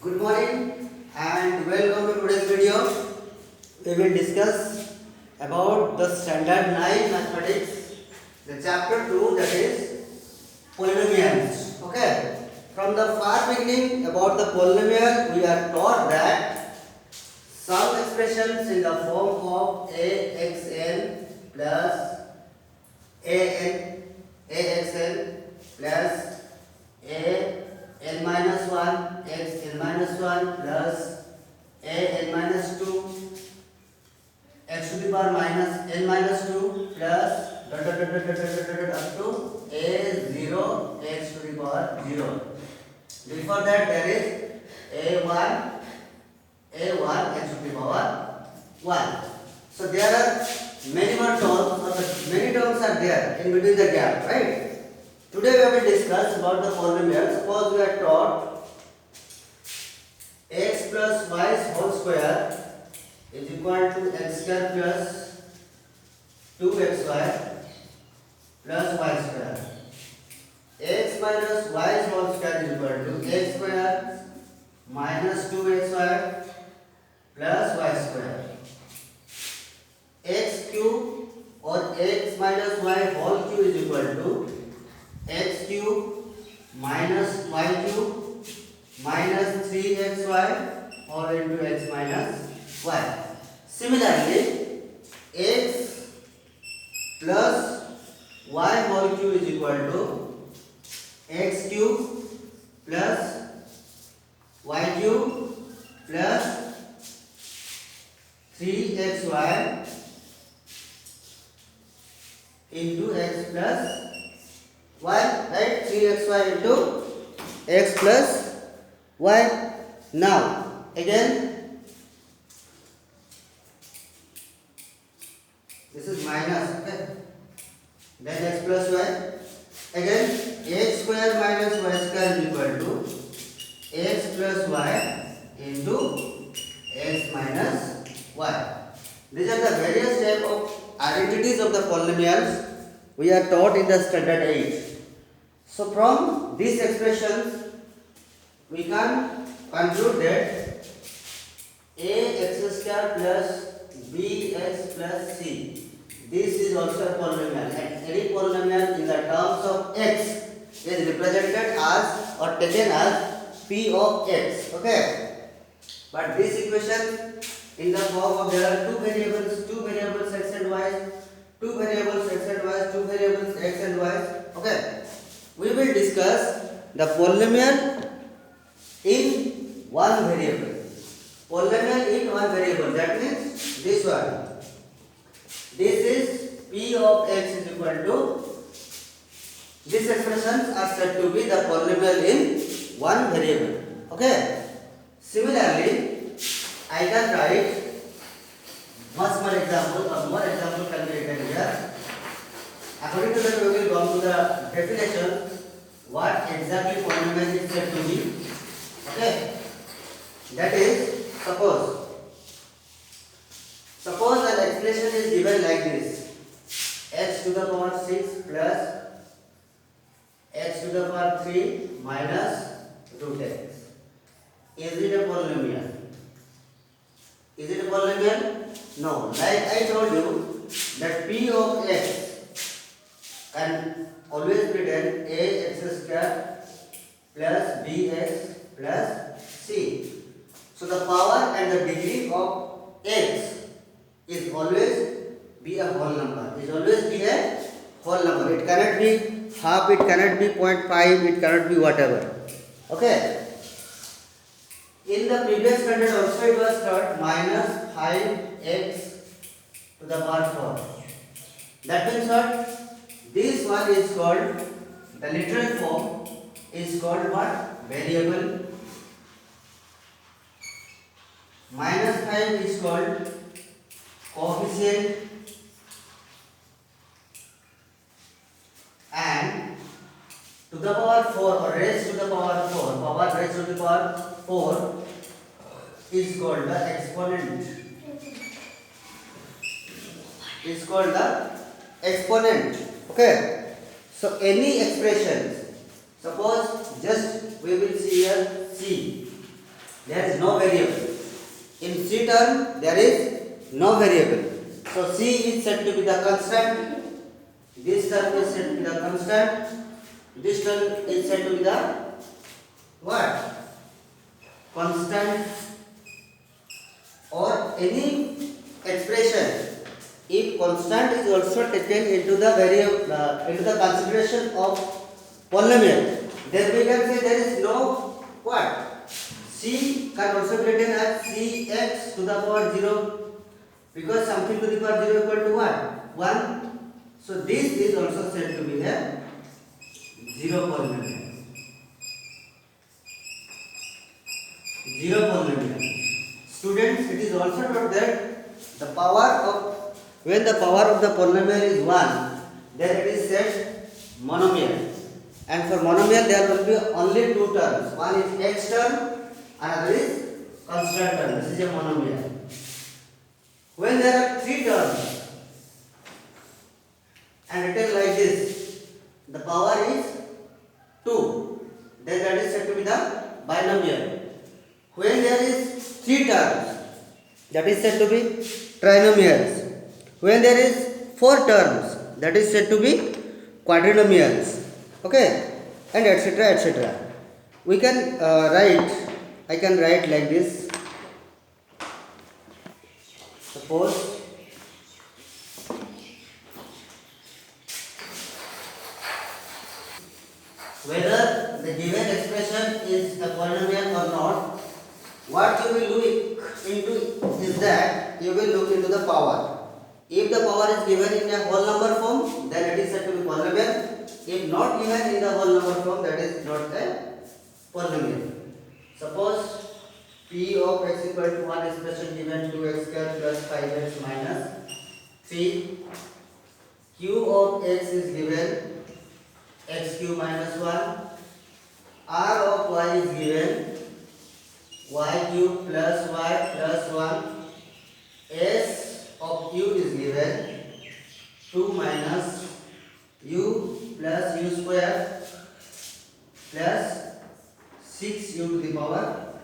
Good morning and welcome to today's video. We will discuss about the standard 9 mathematics, the chapter 2, that is polynomials. Okay. From the far beginning about the polynomial, we are taught that some expressions in the form of axn plus axn plus an minus 1 xn minus 1 plus an minus 2 x to the power minus n minus 2 plus up to a0 x to the power 0. Before that there is a1 x to the power 1. So there are many more terms, or many terms are there in between the gap, right? Today we will discuss about the polynomial. Suppose we are taught x plus y whole square is equal to x square plus 2xy plus y square. X minus y whole square is equal to x square minus 2xy plus y square. X cube or x minus y whole cube is equal to x cube minus y cube minus 3xy all into x minus y. Similarly, x plus y whole cube is equal to x cube plus y cube plus 3xy into x plus y, right? 3xy into x plus y. Now again this is minus, okay, then x plus y, again x square minus y square is equal to x plus y into x minus y. These are the various type of identities of the polynomials we are taught in the standard 8. So from these expressions we can conclude that ax square plus bx plus c, this is also a polynomial, and any polynomial in the terms of x is represented as or taken as p of x, okay. But this equation in the form of there are two variables x and y, two variables x and y, two variables x and y, okay. We will discuss the polynomial in one variable. Polynomial in one variable, that means this one. This is p of x is equal to, these expressions are said to be the polynomial in one variable, okay. Similarly, I can write much more example, or more example can be written here. According to that, we will go to the definition what exactly polynomial is said to be, okay. That is, suppose an expression is given like this: x to the power 6 plus x to the power 3 minus root x. Is it a polynomial? Is it a polynomial? No. Like I told you that p of x can always be written ax square plus bx plus c. So the power and the degree of x is always be a whole number. It always be a whole number. It cannot be half, it cannot be 0.5, it cannot be whatever. Okay. In the previous standard also it was taught minus 5x to the power 4. That means what? This one is called, the literal form is called what? Variable. Minus 5 is called coefficient, and to the power 4 or raised to the power 4, power raised to the power 4 is called the exponent. Is called the exponent, okay. So any expressions, suppose just we will see here c. there is no variable. In C term, there is no variable. So C is said to be the constant. This term is said to be the constant. This term is said to be the what? Constant, or any expression if constant is also taken into the into the consideration of polynomial, then we can say there is no what? C can also be written as Cx to the power 0, because something to the power 0 equal to what? 1. So this is also said to be a 0 polynomial. 0 polynomial. Students, it is also noted that the power of, when the power of the polynomial is 1, then it is said monomial. And for monomial there will be only two terms. One is x term, another is constant term. This is a monomial. When there are three terms and written like this, the power is 2, then that is said to be the binomial. When there is three terms, that is said to be trinomials. When there is four terms, that is said to be quadrinomials. Okay, and etc. etc. We can I can write like this. Suppose whether the given expression is a polynomial or not, what you will look into is that you will look into the power. If the power is given in a whole number form, then it is said to be polynomial. If not given in the whole number form, that is not a polynomial. Suppose p of x equal to one expression given 2x square plus 5x minus 3. Q of x is given x cube minus 1. R of y is given y cube plus y plus 1. S of q is given 2 minus u plus u square plus 6u to the power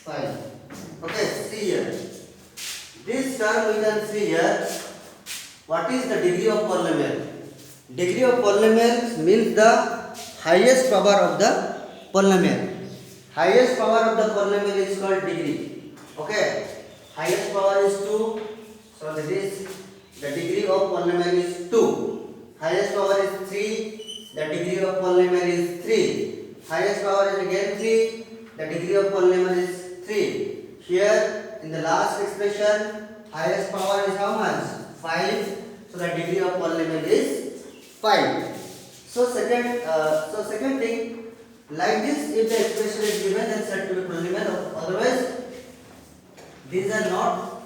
5. Okay, see here. This term we can see here. What is the degree of polynomial? Degree of polynomial means the highest power of the polynomial. Highest power of the polynomial is called degree. Okay, highest power is 2. So this is the degree of polynomial is 2. Highest power is 3. The degree of polynomial is 3. Highest power is again 3. The degree of polynomial is 3. Here in the last expression, highest power is how much? 5. So the degree of polynomial is 5. So second thing, like this, if the expression is given, then said to be polynomial. Otherwise, these are not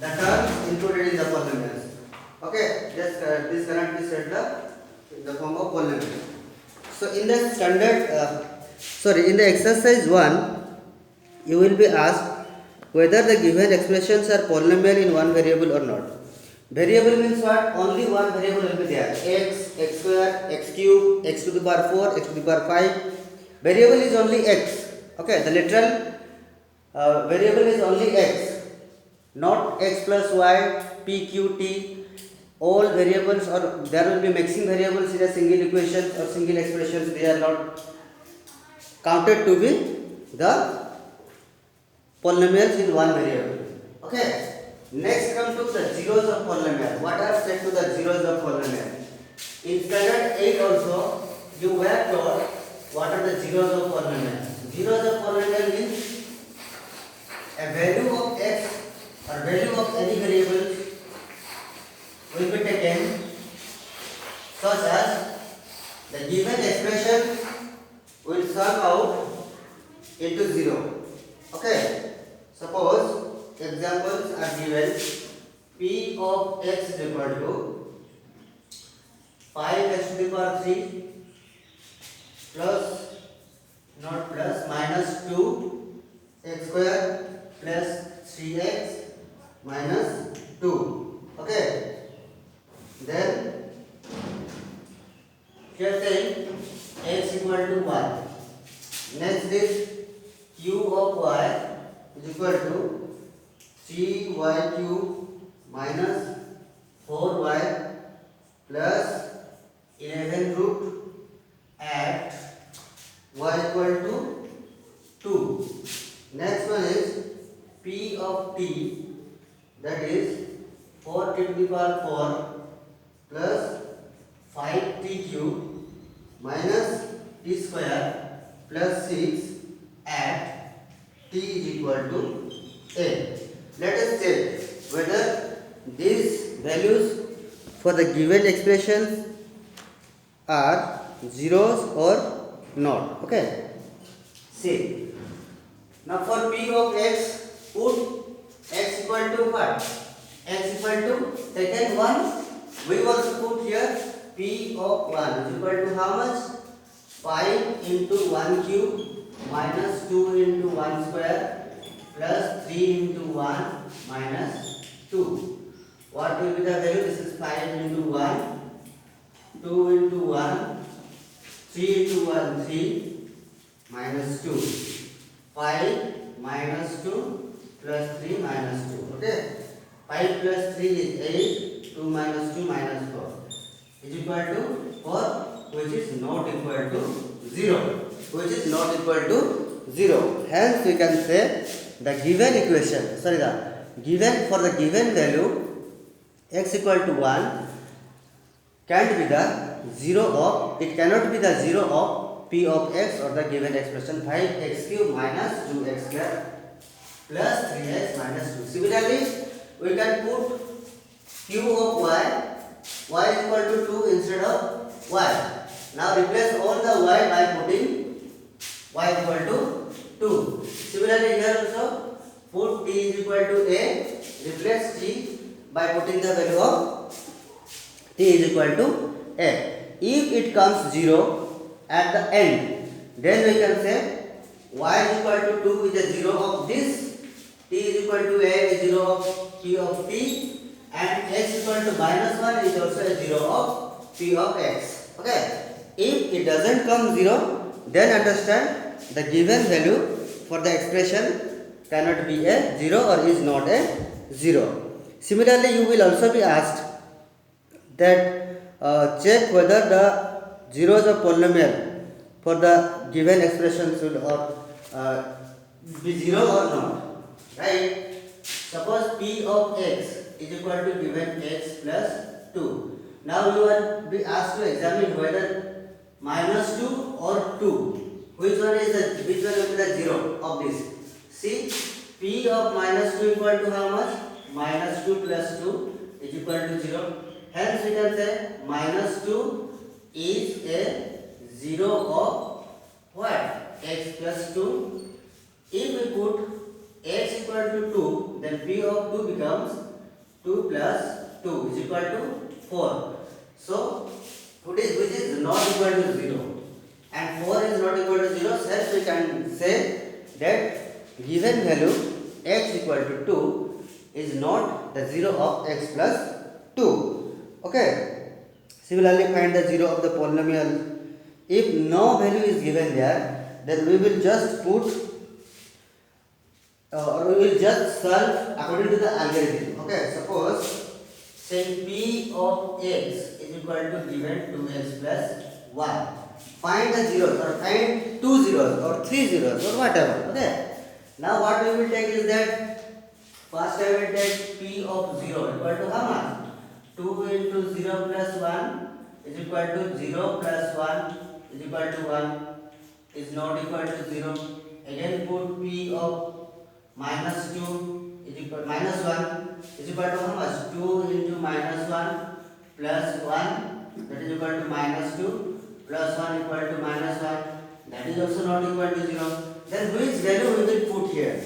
the terms included in the polynomials. Okay, just this cannot be said in the form of polynomial. So in the in the exercise 1, you will be asked whether the given expressions are polynomial in one variable or not. Variable means what? Only one variable will be there. X, x square, x cube, x to the power 4, x to the power 5. Variable is only x. Okay, the literal variable is only x, not x plus y, p, q, t. All variables, or there will be mixing variables in a single equation or single expressions. They are not counted to be the polynomials in one variable. Okay. Next come to the zeros of polynomial. What are said to the zeros of polynomial? In standard 8 also, you were taught what are the zeros of polynomial. Zeros of polynomial means a value of x or value of any variable will be taken such as the given expression will sum out into 0. Okay. Suppose examples are given. P of x is equal to 5x to the power 3 plus, not plus, minus 2 x square plus 3x minus 2. Okay. Then here saying x equal to 1. Next is q of y is equal to 3y cube minus 4y plus 11 root at y equal to 2. Next one is p of t, that is 4t to the power 4 plus 5t cube minus t square plus 6 at t is equal to a. Let us check whether these values for the given expressions are zeros or not. Okay. See. Now for p of x, put x equal to what? X equal to second one. We also put here p of 1 is equal to how much? 5 into 1 cube minus 2 into 1 square plus 3 into 1 minus 2. What will be the value? This is 5 into 1, 2 into 1, 3 into 1, 3 minus 2. 5 minus 2 plus 3 minus 2. Okay. 5 plus 3 is 8, 2 minus 2 minus 4 is equal to 4, which is not equal to 0. Which is not equal to 0. Hence we can say the given equation, for the given value x equal to 1 can't be the 0 of, it cannot be the 0 of p of x or the given expression 5x cube minus 2x square plus 3x minus 2. Similarly, we can put q of y is equal to 2 instead of y. Now replace all the y by putting y equal to 2. Similarly, here also put t is equal to a, replace t by putting the value of t is equal to a. If it comes 0 at the end, then we can say y is equal to 2 is a 0 of this, t is equal to a is 0 of p of t, and x equal to minus 1 is also a 0 of p of x. Okay. If it doesn't come 0, then understand the given value for the expression cannot be a 0 or is not a 0. Similarly, you will also be asked that check whether the zeros of polynomial for the given expression should be 0 or not. Right? Suppose p of x is equal to given x plus 2. Now you will be asked to examine whether minus 2 or 2. Which one will be the 0 of this? See, p of minus 2 equal to how much? Minus 2 plus 2 is equal to 0. Hence we can say minus 2 is a 0 of what? X plus 2. If we put x equal to 2, then p of 2 becomes 2 plus 2 is equal to 4. So, which is not equal to 0. And 4 is not equal to 0, hence we can say that given value x equal to 2 is not the 0 of x plus 2. Okay. Similarly, find the 0 of the polynomial. If no value is given there, then we will just put or we will just solve according to the algorithm. Okay. Suppose say p of x is equal to given 2x plus 1. Find the zeros or find 2 zeros or 3 zeros or whatever. Okay. Now what we will take is that first I will take p of 0 equal to how much? 2 into 0 plus 1 is equal to 0 plus 1 is equal to 1 is not equal to 0. Again put p of minus 2 is equal minus 1 is equal to how much? 2 into minus 1 plus 1 that is equal to minus 2 plus 1 equal to minus 1 that is also not equal to 0. Then which value we will put here?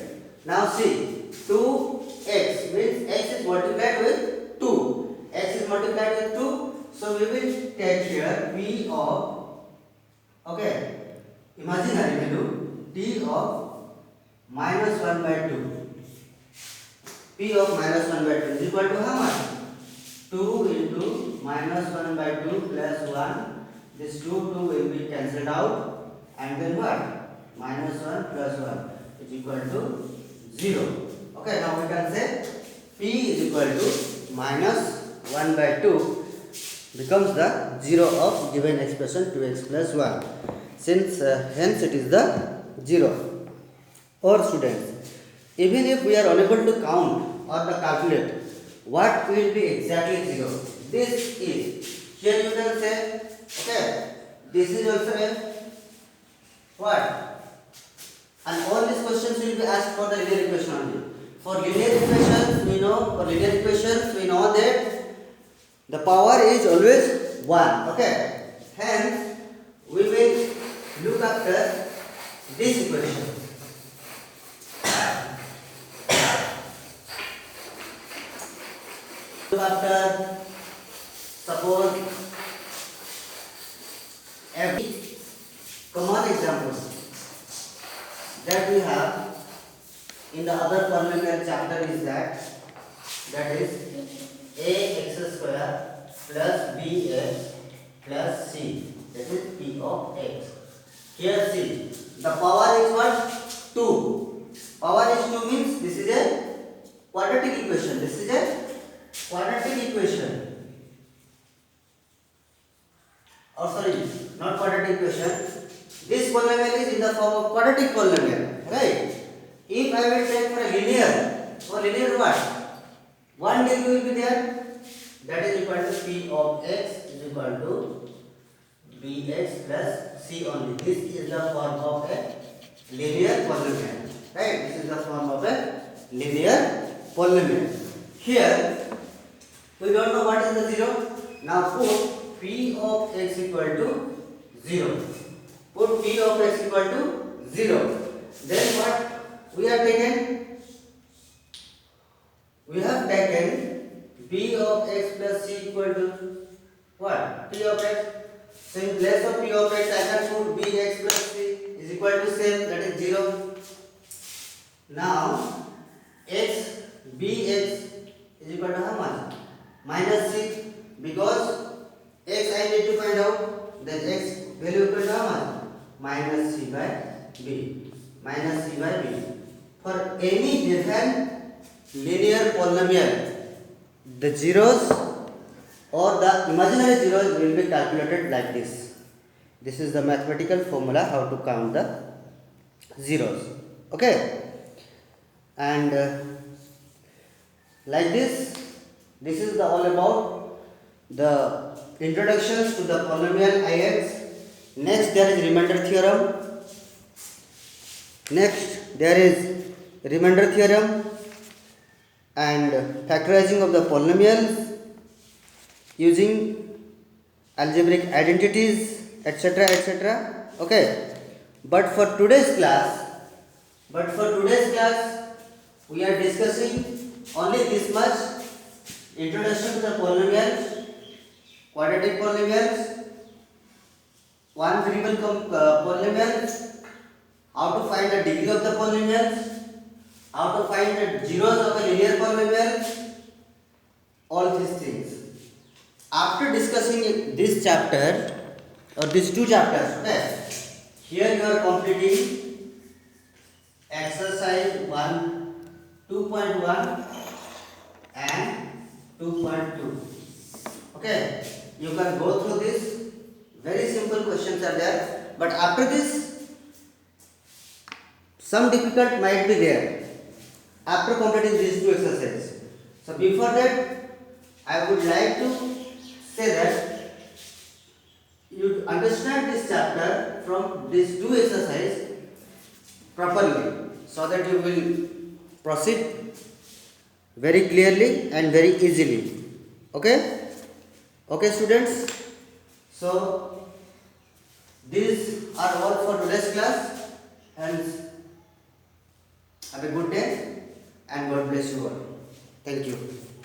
Now see, 2x means x is multiplied with 2. X is multiplied with 2. So we will take here p of, okay, imaginary value t of minus 1 by 2. P of minus 1 by 2 is equal to how much? 2 into minus 1 by 2 plus 1. This 2 will be cancelled out, and then what? Minus 1 plus 1 is equal to 0. Okay, now we can say p is equal to minus 1 by 2 becomes the 0 of given expression 2x plus 1. Since hence it is the 0. Or students, even if we are unable to count or to calculate, what will be exactly 0? This is, here you can say, okay, this is also a what? And all these questions will be asked for the linear equation only. For linear equations, we know that the power is always 1. Okay. Hence, we will look after this equation. Look after, suppose, every common examples that we have in the other polynomial chapter is that is ax square plus bx plus c, that is p of x. Here see, the power is what? 2. Power is 2 means this is a quadratic equation. This is a quadratic equation. Oh sorry, not quadratic equation. This polynomial is in the form of quadratic polynomial, right? If I will take for linear what? One degree will be there. That is equal to p of x is equal to bx plus c only. This is the form of a linear polynomial, right? This is the form of a linear polynomial. Here we don't know what is the 0. Now put p of x equal to 0. Put p of x equal to 0. Then what we have taken? We have taken p of x plus c equal to what? P of x. So in place of p of x, I can put bx plus c is equal to same, that is 0. Now x bx is equal to how much? Minus c, because x I need to find out, then x value equal to how much? Minus c by b. Minus c by b. For any given linear polynomial, the zeros or the imaginary zeros will be calculated like this. This is the mathematical formula how to count the zeros. Okay, and like this is the all about the introductions to the polynomial ix. Next there is remainder theorem. Next there is remainder theorem and factorizing of the polynomials using algebraic identities, etc., etc. Okay, but for today's class we are discussing only this much: introduction to the polynomials, quadratic polynomials, one variable polynomials, how to find the degree of the polynomials, how to find the zeros of a linear polynomial, all these things. After discussing this chapter or these two chapters, okay, here you are completing exercise 1, 2.1 and 2.2. Okay, you can go through this. Very simple questions are there, but after this some difficult might be there after completing these two exercises. So before that, I would like to say that you understand this chapter from these two exercises properly, so that you will proceed very clearly and very easily. Okay? Okay, students. So these are all for today's class, and have a good day and God bless you all. Thank you.